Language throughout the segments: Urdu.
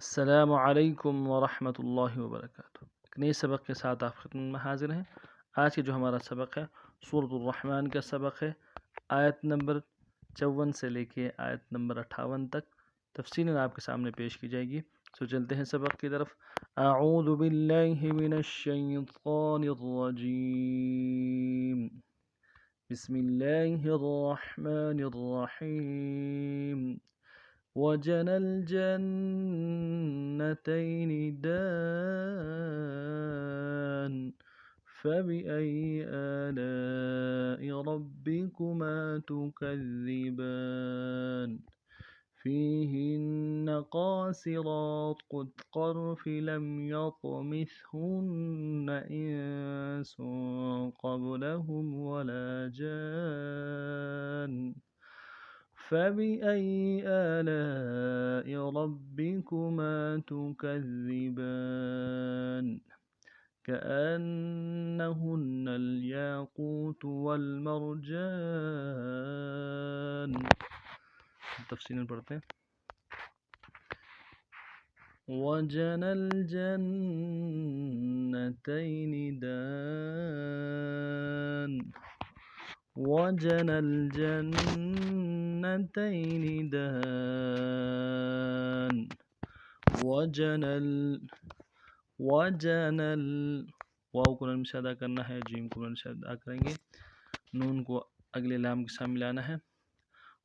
السلام علیکم ورحمۃ اللہ وبرکاتہ۔ ایک نئے سبق کے ساتھ آپ خدمت میں حاضر ہیں۔ آج کے جو ہمارا سبق ہے سورۃ الرحمن کا سبق ہے۔ آیت نمبر 54 سے لے کے آیت نمبر 58 تک تفصیلاً آپ کے سامنے پیش کی جائے گی۔ تو چلتے ہیں سبق کی طرف۔ اعوذ باللہ من الشیطان الرجیم، بسم اللہ الرحمن الرحیم۔ وجنى الجنتين دان فبأي آلاء ربكما تكذبان فيهن قاصرات الطرف لم يطمثهن إنس قبلهم ولا جان فبأي آلاء ربكما تكذبان كأنهن الياقوت والمرجان۔ تفصیلاً پڑھتے ہیں۔ وجنى الجنتين دان وجنى الجنتين دان وجنى واو کو نرم سے ادا کرنا ہے، جیم کو نرم سے ادا کریں گے، نون کو اگلے لام کے ساتھ ملانا ہے۔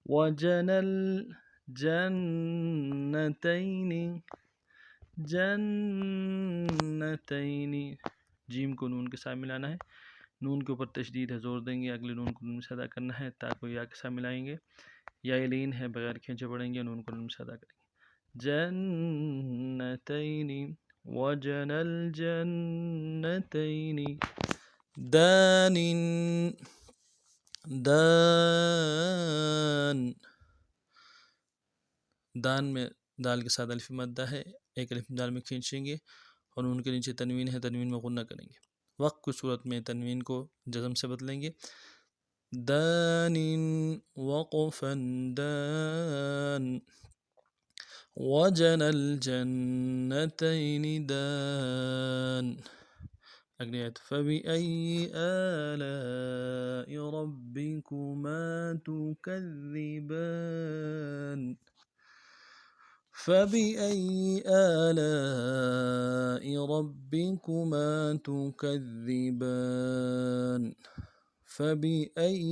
وجنى الجنتين جنتين، جیم کو نون کے ساتھ ملانا ہے، نون کے اوپر تشدید ہے، زور دیں گے، اگلے نون کو نون سے ادا کرنا ہے، تا کو یا کے ساتھ ملائیں گے، یا لین ہے بغیر کھینچے پڑیں گے، نون کو نون سے ادا کریں گے۔ جنتین وجنى الجنتين دان دان میں دال کے ساتھ الف مدہ ہے، ایک الف دال میں کھینچیں گے اور نون کے نیچے تنوین ہے، تنوین میں غنہ کریں گے۔ وقت کی صورت میں تنوین کو جزم سے بدلیں گے۔ دان وقفا دان وجنى الجنتين دان۔ اگلی آیت فبأي آلاء ربكما تكذبان فبأي آلاء ربكما تكذبان فبأي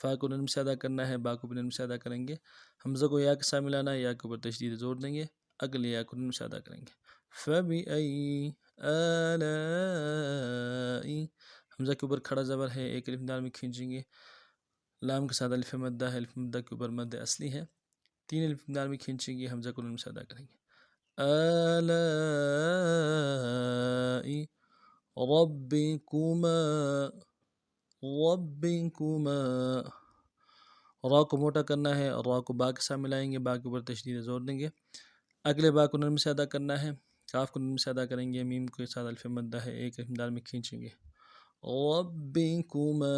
فا کو نرم سے ادا کرنا ہے، با کو بھی نرم سے ادا کریں گے، حمزہ کو یا کے ساتھ ملانا ہے، یا کے اوپر تشدید زور دیں گے، اگلے یا کو نرم سے ادا کریں گے۔ فبأي آلاء، حمزہ کے اوپر کھڑا زبر ہے، ایک الف دال میں کھینچیں گے، لام کے ساتھ الف مدہ ہے، الف مدہ کے اوپر مد اصلی ہے، تین الف دال میں کھینچیں گے، حمزہ کو نرم سے ادا کریں گے۔ آلاء ربكما، را کو موٹا کرنا ہے، را کو با کے ساتھ ملائیں گے، با کے اوپر تشدید زور دیں گے، اگلے با کو نرم سے ادا کرنا ہے، کاف کو نرم سے ادا کریں گے، میم کے ساتھ الف مدہ ہے، ایک الف دال میں کھینچیں گے۔ ربكما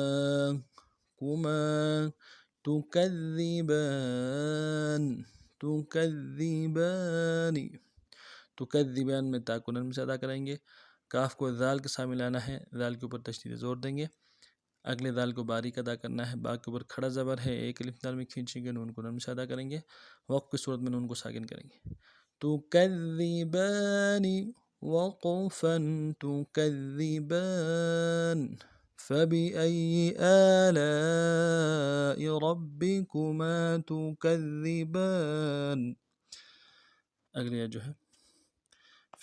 تکذبان میں تا کو نرم سے ادا کریں گے، کاف کو ذال کے ساتھ ملانا ہے، ذال کے اوپر تشدید زور دیں گے، اگلے ذال کو باریک ادا کرنا ہے، با کے اوپر کھڑا زبر ہے، ایک الف دال میں کھینچیں گے، نون کو نرم سے ادا کریں گے، وقف کی صورت میں نون کو ساکن کریں گے۔ تکذبان وقفا تکذبان فبأي آلاء ربكما تكذبان۔ اگلی جو ہے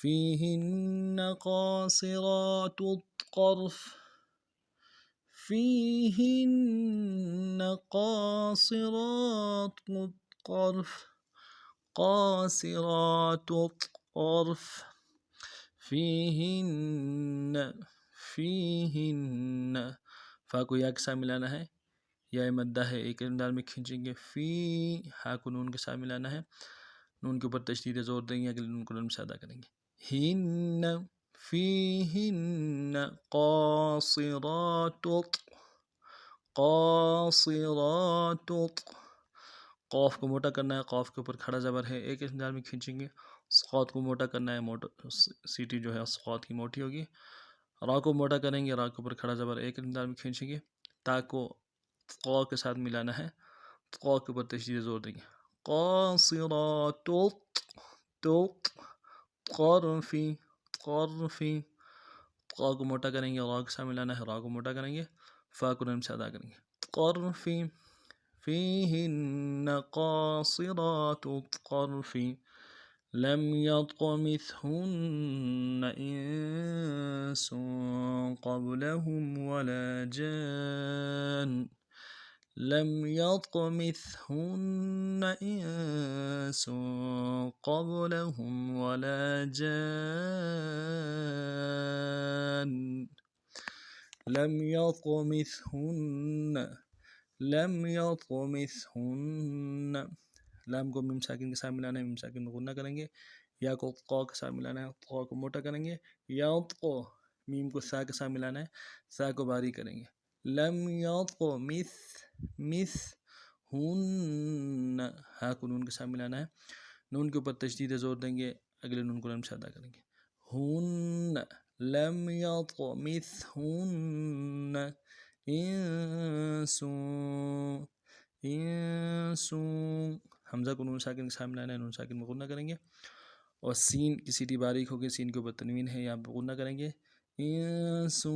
فيهن قاصرات الطرف فيهن قاصرات الطرف قاصرات الطرف فيهن فا کو یا کے ساتھ ملانا ہے، یا مدہ ہے، ایک دال میں کھینچیں گے، فی ہا کو نون کے ساتھ ملانا ہے، نون کے اوپر تشدید زور دیں گے، اگلے نون کو نون سے ادا کریں گے۔ ہن فیہن قاصرات قوف کو موٹا کرنا ہے، قوف کے اوپر کھڑا زبر ہے، ایک اسم جار میں کھینچیں گے. صاد کو موٹا کرنا ہے، سیٹی جو ہے صاد کی موٹی ہوگی. را کو موٹا کریں گے، را کے اوپر کھڑا زبر ایک اسم جار میں کھینچیں گے. تا کو قا کے ساتھ ملانا ہے، قا کے اوپر تشدید زور دیں گے. قاصرات قرفی قرفی. قا کو موٹا کریں گے، را کے ساتھ ملانا ہے، را کو موٹا کریں گے، فا کو نرم سے ادا کریں گے. قرفی فیہن قاصرات الطرف لم يطمثهن انس قبلهم ولا جان. لم يطمثهن انس قبلهم ولا جان. لم يطمثهن لام کو میم ساکن کے ساتھ ملانا ہے، میم ساکن میں غنہ کریں گے. یا کو قا کے ساتھ ملانا ہے، قا کو موٹا کریں گے. یا قو میم کو سا کے ساتھ ملانا ہے، سا کو باری کریں گے. لم مس ہن. ہا کو نون کے ساتھ ملانا ہے، نون کے اوپر تشدید زور دیں گے، اگلے نون کو نرم سے ادا کریں گے. ہن لم يطمثهن انس حمزہ کو نون ساکن کے ساتھ ملانا ہے، نون ساکن میں غنہ کریں گے. اور سین کی سیٹی باریک ہوگی، سین کے اوپر تنوین ہے، یہاں پہ غنہ کریں گے. انس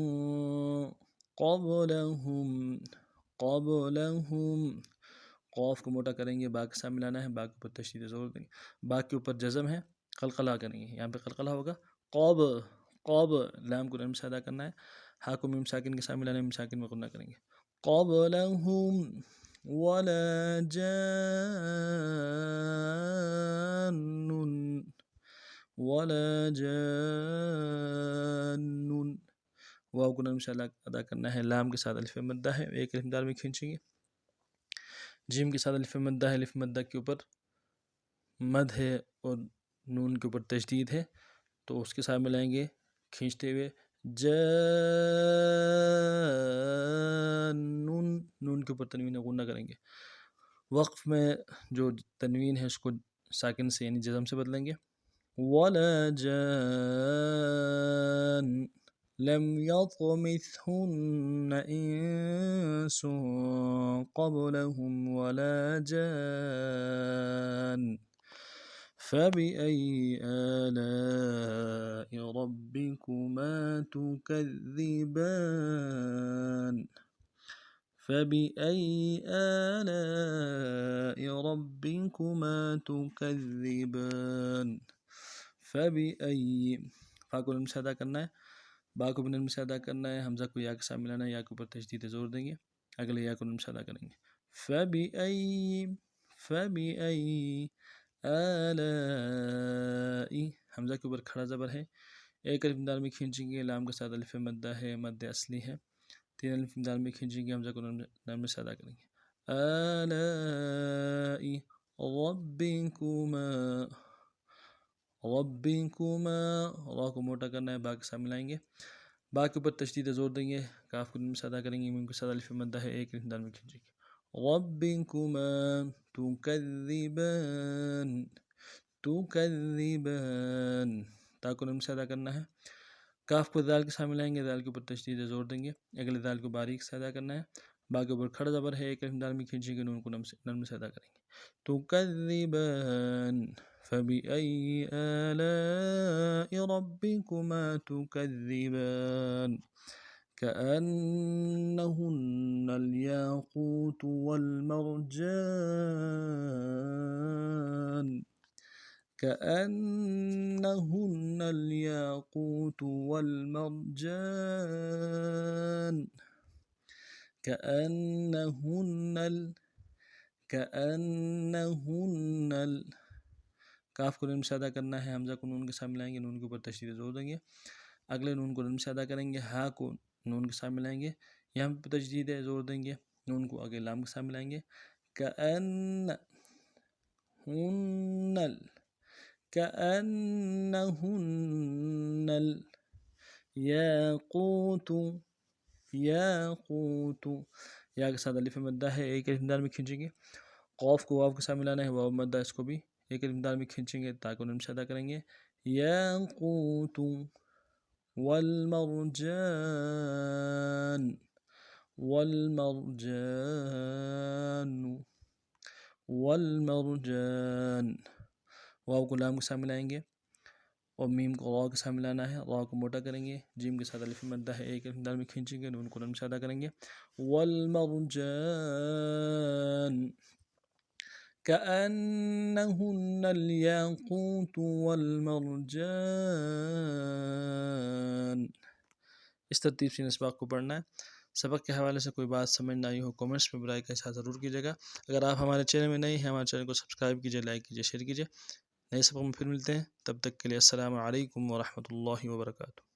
قبلہم. قوف کو موٹا کریں گے، با کے ساتھ ملانا ہے، با کے اوپر تشدید زور دیں گے. با کے اوپر جزم ہے، قلقلہ کریں گے، یہاں پہ قلقلہ ہوگا. قاب لام کو نرم سے ادا کرنا ہے، ہا کو میم ساکن کے ساتھ ملانا ہے، میم ساکن میں غنہ کریں گے. قبلہم ولا جان واو کو نرم سے ادا کرنا ہے. لام کے ساتھ الف مدہ ہے، ایک الف دار میں کھینچیں گے. جیم کے ساتھ الف مدہ ہے، الف مدہ کے اوپر مد ہے اور نون کے اوپر تشدید ہے، تو اس کے ساتھ ملائیں گے کھینچتے ہوئے. نون کے اوپر تنوین غنہ کریں گے. وقف میں جو تنوین ہے اس کو ساکن سے یعنی جزم سے بدلیں گے. ولا جان لم يطمثهن انس قبلهم ولا جان. فبأي آلاء ربكما تكذبان. فبأي آلاء ربكما تكذبان. فبأي فا کو نرم سے ادا کرنا ہے، با کو بھی نرم سے ادا کرنا ہے، حمزہ کو یا کے ساتھ ملانا ہے، یا کے اوپر تشدید زور دیں گے، اگلے یا کو نرم سے ادا کریں گے. فبأي آلاء حمزہ کے اوپر کھڑا زبر ہے، ایک الف دال میں کھینچیں گے، لام کے ساتھ الف مدہ ہے، مد اصلی ہے، تین الف دال میں کھینچیں گے، حمزہ کو نرم سے ادا کریں گے. آلاء ربکما را کو موٹا کرنا ہے، با کے ساتھ ملائیں گے، با کے اوپر تشدید زور دیں گے، کاف کو نرم سے ادا کریں گے، میم کے ساتھ الف مدہ ہے، ایک الف دال میں کھینچیں گے. ربکما تکذبان. تا کو نرم سے ادا کرنا ہے، کاف کو دال کے ساتھ ملائیں گے، دال کے اوپر تشدید زور دیں گے، اگلے دال کو باریک سے ادا کرنا ہے، با کے اوپر کھڑا زبر ہے، ایک الف دال میں کھینچیں گے، نون کو نرم سے ادا کریں گے. تکذبان. فبأي آلاء ربكما تكذبان. كأنهن الياقوت والمرجان. كأنهن الياقوت والمرجان. کاف کو نرم سے ادا کرنا ہے، حمزہ کو نون کے ساتھ ملائیں گے، نون کے اوپر تشدید زور دیں گے، اگلے نون کو نرم سے ادا کریں گے، ہا کو نون کے ساتھ ملائیں گے، یہاں پہ تشدید زور دیں گے، نون کو آگے لام کے ساتھ ملائیں گے. كأنهن الياقوت یا کے ساتھ الف مدہ ہے، ایک الف دال میں کھینچیں گے، قوف کو واو کے ساتھ ملانا ہے، واو مدہ اس کو بھی ایک مقدار میں کھینچیں گے تاکہ انہیں سے ادا کریں گے. یاقوت والمرجان والمرجان والمرجان. واو کو لام کے ساتھ ملائیں گے اور میم کو را کے ساتھ ملانا ہے، را کو موٹا کریں گے، جیم کے ساتھ الف مدہ ہے ایک مقدار میں کھینچیں گے، نون کو لام سے ادا کریں گے. والمرجان كأنهن الياقوت والمرجان. اس ترتیب سے ان اسباق کو پڑھنا ہے. سبق کے حوالے سے کوئی بات سمجھ نہ آئی ہو کامنٹس میں برائے کا اظہار ضرور کیجیے گا. اگر آپ ہمارے چینل میں نئے ہیں ہمارے چینل کو سبسکرائب کیجیے، لائک کیجیے، شیئر کیجیے. نئے سبق میں پھر ملتے ہیں، تب تک کے لیے السلام علیکم ورحمۃ اللہ وبرکاتہ.